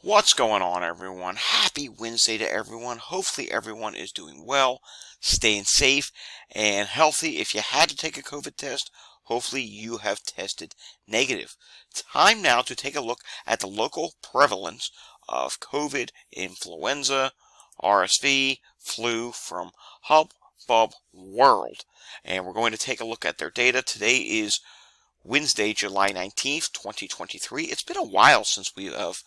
What's going on, everyone? Happy Wednesday to everyone. Hopefully everyone is doing well, staying safe and healthy. If you had to take a COVID test, hopefully you have tested negative. Time now to take a look at the local prevalence of COVID, influenza, RSV, flu from Hubbub World. And we're going to take a look at their data. Today is Wednesday, July 19th, 2023. It's been a while since we have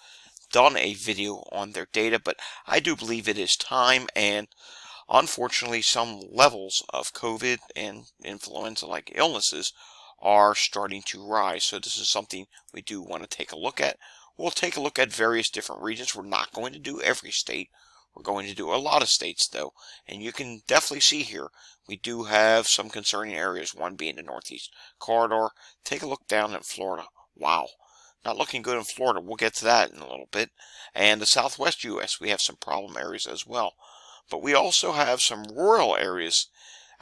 done a video on their data, but I do believe it is time, and unfortunately some levels of COVID and influenza-like illnesses are starting to rise. So this is something we do want to take a look at. We'll take a look at various different regions. We're not going to do every state. We're going to do a lot of states, though, and you can definitely see here we do have some concerning areas, one being the Northeast Corridor. Take a look down at Florida. Wow. Not looking good in Florida. We'll get to that in a little bit. And the Southwest U.S., we have some problem areas as well. But we also have some rural areas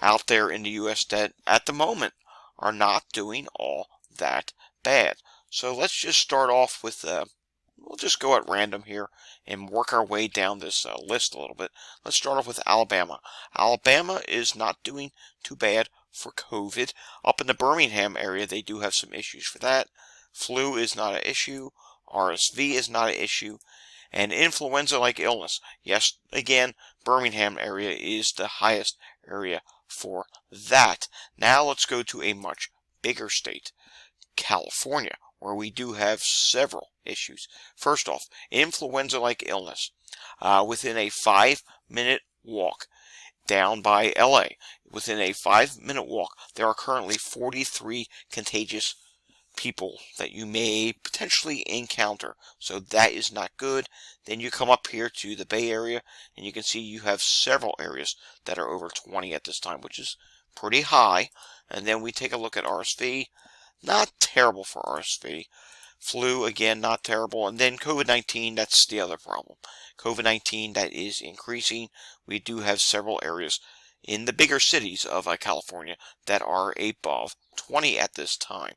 out there in the U.S. that, at the moment, are not doing all that bad. So let's just start off with, we'll just go at random here and work our way down this list a little bit. Let's start off with Alabama. Alabama is not doing too bad for COVID. Up in the Birmingham area, they do have some issues for that. Flu is not an issue, RSV is not an issue, and influenza-like illness. Yes, again, Birmingham area is the highest area for that. Now let's go to a much bigger state, California, where we do have several issues. First off, influenza-like illness. Within a 5-minute walk down by LA, within a 5-minute walk, there are currently 43 contagious people that you may potentially encounter. So that is not good. Then you come up here to the Bay Area, and you can see you have several areas that are over 20 at this time, which is pretty high. And then we take a look at RSV. Not terrible for RSV. Flu, again, not terrible. And then COVID-19, that's the other problem. COVID-19, that is increasing. We do have several areas in the bigger cities of California that are above 20 at this time.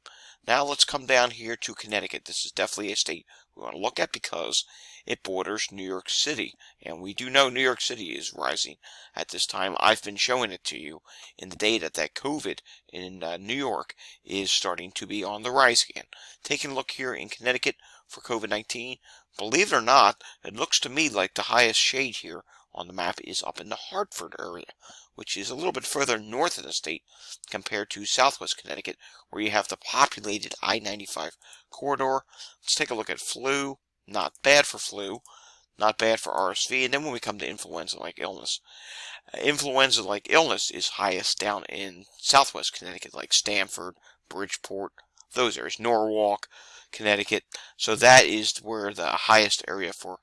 Now let's come down here to Connecticut. This is definitely a state we want to look at because it borders New York City. And we do know New York City is rising at this time. I've been showing it to you in the data that COVID in New York is starting to be on the rise again. Taking a look here in Connecticut for COVID-19, believe it or not, it looks to me like the highest shade here on the map is up in the Hartford area, which is a little bit further north of the state compared to southwest Connecticut, where you have the populated I-95 corridor. Let's take a look at flu. Not bad for flu, not bad for RSV. And then when we come to influenza-like illness, influenza-like illness is highest down in southwest Connecticut, like Stamford, Bridgeport, those areas, Norwalk, Connecticut. So that is where the highest area for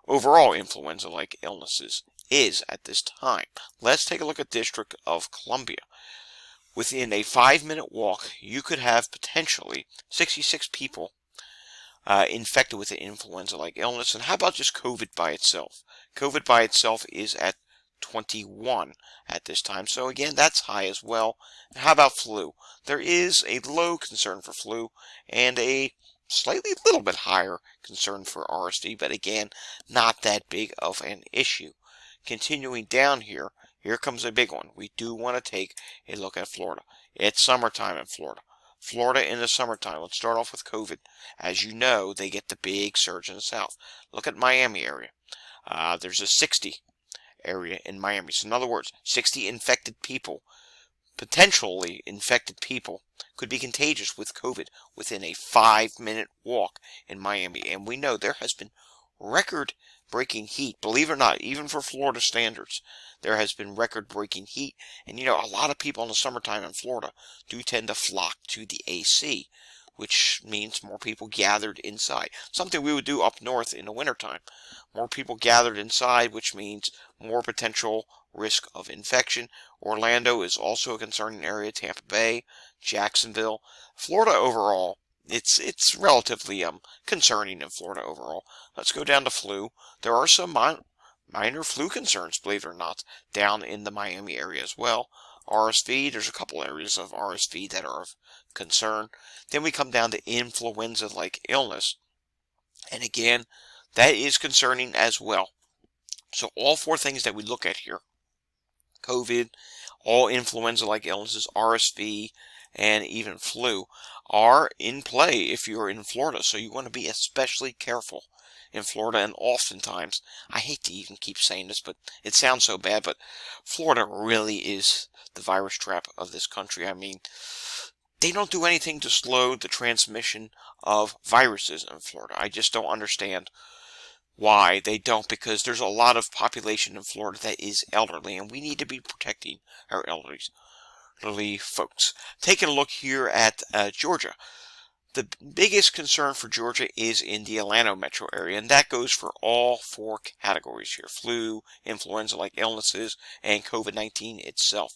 overall influenza-like illnesses is at this time. Let's take a look at District of Columbia. Within a 5-minute walk, you could have potentially 66 people infected with an influenza-like illness. And how about just COVID by itself? COVID by itself is at 21 at this time. So again, that's high as well. And how about flu? There is a low concern for flu and a slightly little bit higher concern for RSV, but again, not that big of an issue. Continuing down here, here comes a big one. We do want to take a look at Florida. It's summertime in Florida. Florida in the summertime. Let's start off with COVID. As you know, they get the big surge in the south. Look at Miami area. There's a 60 area in Miami. So in other words, 60 infected people, potentially infected people, could be contagious with COVID within a 5-minute walk in Miami. And we know there has been record-breaking heat. Believe it or not, even for Florida standards, there has been record-breaking heat. And you know, a lot of people in the summertime in Florida do tend to flock to the AC, which means more people gathered inside. Something we would do up north in the wintertime. More people gathered inside, which means more potential risk of infection. Orlando is also a concerning area. Tampa Bay, Jacksonville, Florida overall. It's relatively concerning in Florida overall. Let's go down to flu. There are some minor flu concerns, believe it or not, down in the Miami area as well. RSV, there's a couple areas of RSV that are of concern. Then we come down to influenza-like illness. And again, That is concerning as well. So all four things that we look at here, COVID, all influenza-like illnesses, RSV, and even flu, are in play if you're in Florida. So you want to be especially careful in Florida. And oftentimes, I hate to even keep saying this, but it sounds so bad, but Florida really is the virus trap of this country. I mean, they don't do anything to slow the transmission of viruses in Florida. I just don't understand why they don't, because there's a lot of population in Florida that is elderly, and we need to be protecting our elderly folks. Taking a look here at Georgia. The biggest concern for Georgia is in the Atlanta metro area, and that goes for all four categories here: flu, influenza-like illnesses, and COVID-19 itself.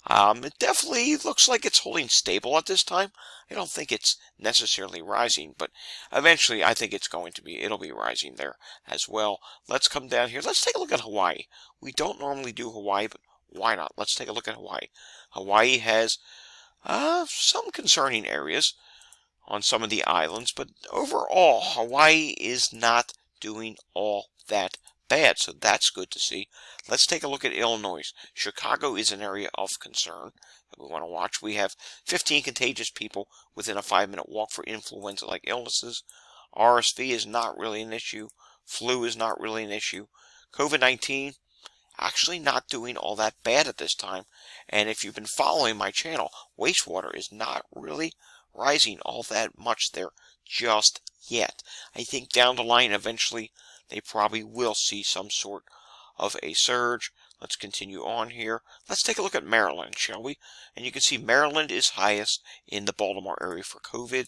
It definitely looks like it's holding stable at this time. I don't think it's necessarily rising, but eventually I think it'll be rising there as well. Let's come down here. Let's take a look at Hawaii. We don't normally do Hawaii, but why not? Let's take a look at Hawaii. Hawaii has some concerning areas on some of the islands, but overall, Hawaii is not doing all that bad, so that's good to see. Let's take a look at Illinois. Chicago is an area of concern that we want to watch. We have 15 contagious people within a 5-minute walk for influenza-like illnesses. RSV is not really an issue. Flu is not really an issue. COVID-19, actually not doing all that bad at this time. And if you've been following my channel, wastewater is not really rising all that much there just yet. I think down the line, eventually, they probably will see some sort of a surge. Let's continue on here. Let's take a look at Maryland, shall we? And you can see Maryland is highest in the Baltimore area for COVID.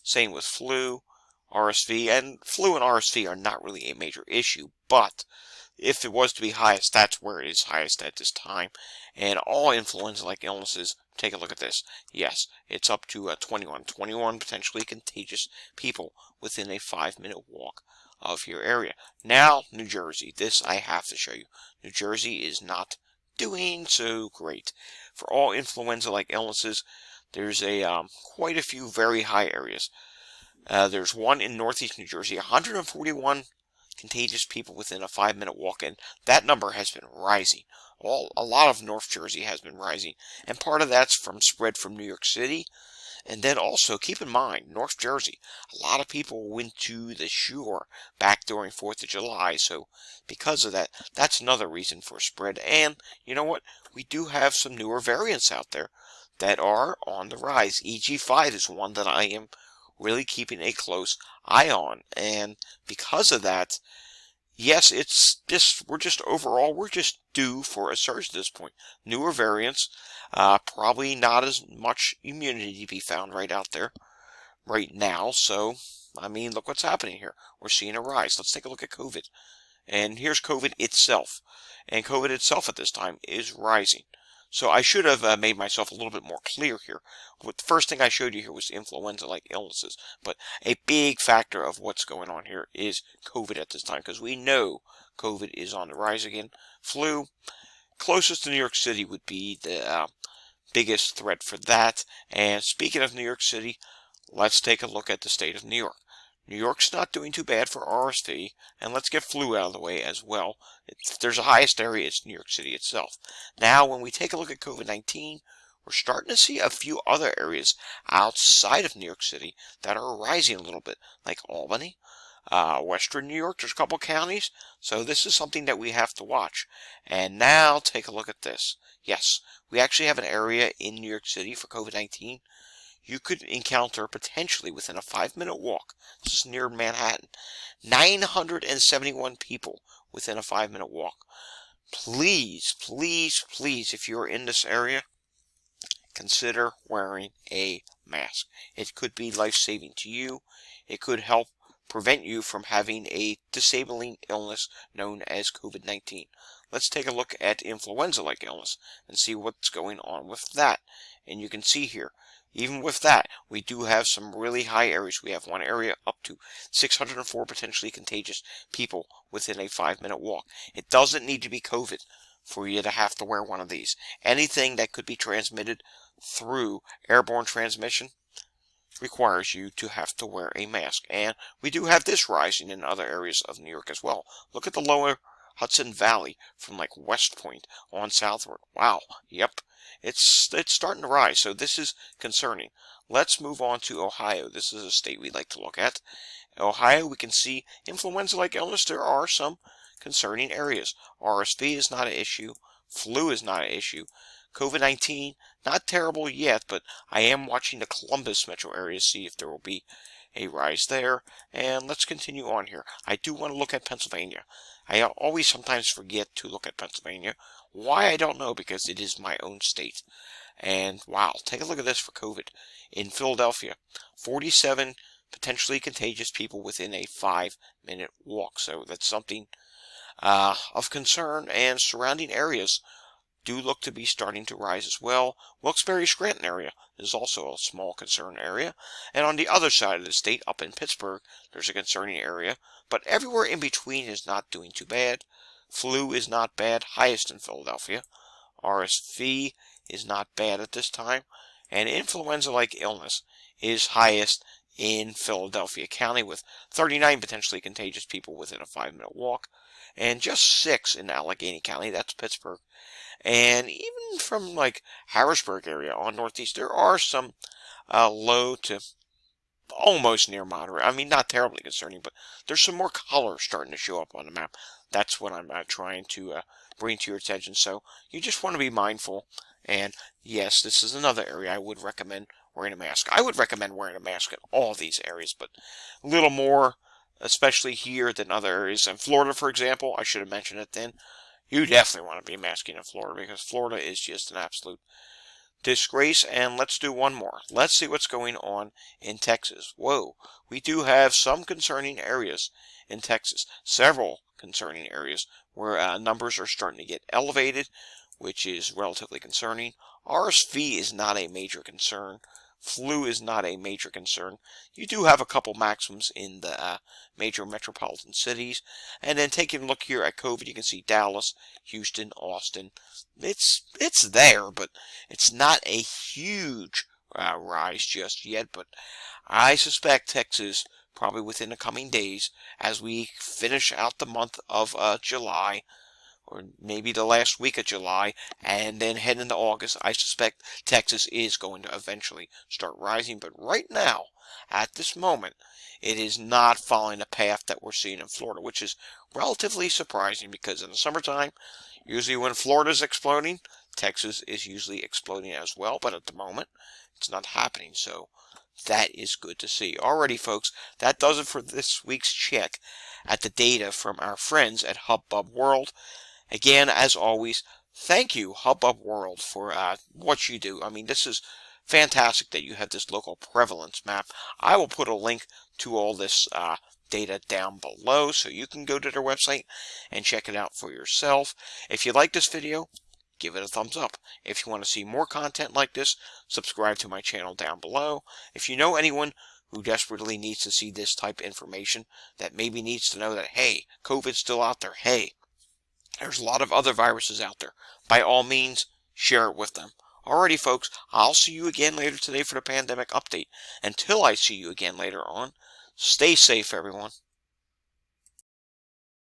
Same with flu, RSV, and flu and RSV are not really a major issue, but if it was to be highest, that's where it is highest at this time. And all influenza-like illnesses, take a look at this. Yes, it's up to 21 potentially contagious people within a 5-minute walk of your area. Now, New Jersey. This I have to show you. New Jersey is not doing so great. For all influenza-like illnesses, there's quite a few very high areas. There's one in northeast New Jersey, 141 contagious people within a 5-minute walk, and that number has been rising. A lot of North Jersey has been rising, and part of that's from spread from New York City. And then also, keep in mind, North Jersey, a lot of people went to the shore back during 4th of July, so because of that, that's another reason for spread. And, you know what, we do have some newer variants out there that are on the rise. EG5 is one that I am really keeping a close eye on, and because of that, yes, we're just due for a surge at this point. Newer variants, probably not as much immunity to be found right out there right now. So, I mean, look what's happening here. We're seeing a rise. Let's take a look at COVID. And here's COVID itself. And COVID itself at this time is rising. So I should have made myself a little bit more clear here. The first thing I showed you here was influenza-like illnesses. But a big factor of what's going on here is COVID at this time, because we know COVID is on the rise again. Flu, closest to New York City, would be the biggest threat for that. And speaking of New York City, let's take a look at the state of New York. New York's not doing too bad for RSV, and let's get flu out of the way as well. If there's a highest area, it's New York City itself. Now, when we take a look at COVID-19, we're starting to see a few other areas outside of New York City that are rising a little bit, like Albany, Western New York. There's a couple counties, so this is something that we have to watch. And now, take a look at this. Yes, we actually have an area in New York City for COVID-19 you could encounter potentially within a 5-minute walk. This is near Manhattan. 971 people within a 5-minute walk. Please, please, please, if you're in this area, consider wearing a mask. It could be life-saving to you. It could help prevent you from having a disabling illness known as COVID-19. Let's take a look at influenza-like illness and see what's going on with that. And you can see here, even with that, we do have some really high areas. We have one area up to 604 potentially contagious people within a 5-minute walk. It doesn't need to be COVID for you to have to wear one of these. Anything that could be transmitted through airborne transmission, requires you to have to wear a mask. And we do have this rising in other areas of New York as well. Look at the lower Hudson Valley from like West Point on southward. Wow. Yep. It's starting to rise. So this is concerning. Let's move on to Ohio. This is a state we'd like to look at. Ohio, we can see influenza-like illness. There are some concerning areas. RSV is not an issue. Flu is not an issue. COVID-19, not terrible yet, but I am watching the Columbus metro area to see if there will be a rise there. And let's continue on here. I do want to look at Pennsylvania. I always sometimes forget to look at Pennsylvania. Why, I don't know, because it is my own state. And wow, take a look at this for COVID. In Philadelphia, 47 potentially contagious people within a 5-minute walk. So that's something of concern, and surrounding areas do look to be starting to rise as well. Wilkes-Barre-Scranton area is also a small concern area. And on the other side of the state, up in Pittsburgh, there's a concerning area. But everywhere in between is not doing too bad. Flu is not bad, highest in Philadelphia. RSV is not bad at this time. And influenza-like illness is highest in Philadelphia County, with 39 potentially contagious people within a 5-minute walk. And just 6 in Allegheny County, that's Pittsburgh. And even from like Harrisburg area on northeast, there are some low to almost near moderate. I mean, not terribly concerning, but there's some more color starting to show up on the map. That's what I'm trying to bring to your attention. So you just want to be mindful. And yes, this is another area I would recommend wearing a mask. I would recommend wearing a mask in all these areas, but a little more, especially here, than other areas. In Florida, for example, I should have mentioned it then. You definitely want to be masking in Florida, because Florida is just an absolute disgrace. And let's do one more. Let's see what's going on in Texas. Whoa, we do have some concerning areas in Texas. Several concerning areas where numbers are starting to get elevated, which is relatively concerning. RSV is not a major concern. Flu is not a major concern. You do have a couple maximums in the major metropolitan cities. And then taking a look here at COVID, you can see Dallas, Houston, Austin. It's there, but it's not a huge rise just yet. But I suspect Texas, probably within the coming days, as we finish out the month of July, or maybe the last week of July, and then head into August, I suspect Texas is going to eventually start rising. But right now, at this moment, it is not following the path that we're seeing in Florida, which is relatively surprising, because in the summertime, usually when Florida is exploding, Texas is usually exploding as well. But at the moment, it's not happening. So that is good to see. Alrighty, folks, that does it for this week's check at the data from our friends at Hubbub World. Again, as always, thank you, Hubbub World, for what you do. I mean, this is fantastic that you have this local prevalence map. I will put a link to all this data down below, so you can go to their website and check it out for yourself. If you like this video, give it a thumbs up. If you want to see more content like this, subscribe to my channel down below. If you know anyone who desperately needs to see this type of information, that maybe needs to know that, hey, COVID's still out there, hey, there's a lot of other viruses out there, by all means, share it with them. Alrighty, folks, I'll see you again later today for the pandemic update. Until I see you again later on, stay safe, everyone.